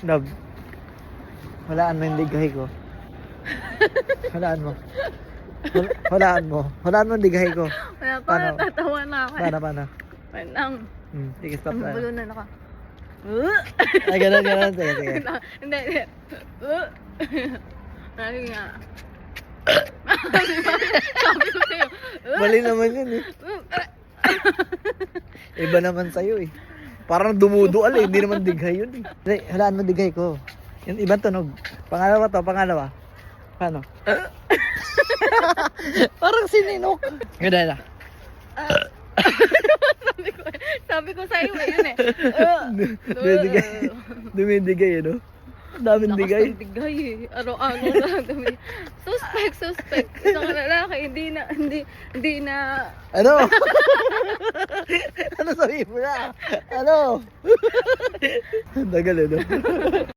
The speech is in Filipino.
Love. Walaan mo yung dighay ko. Walaan mo. Walaan mo. Walaan mo yung dighay ko. Wala pa, Paano? natatawa na ako. Paano? Wait lang. Sige, stop tayo. Bulunan ako. Ay, ganun. Sige. Hindi. Lagi nga. Sabi ko sa'yo. Mali naman yun eh. Iba naman sa'yo eh. Parang dumudual eh. Hindi naman dighay yun eh. Hindi, halaan mo dighay ko. Yung ibang tunog. Pangalawa. Paano? Parang sininok. Ganda na. Sabi ko sa'yo yun eh. Dumidigay eh, no? Daming digay. Lakas ng digay eh. Araw-araw na dumi. Suspect. Isang lalaki, hindi na... Ano? Ano sabihin mo na? Ano? Tagal eh, no?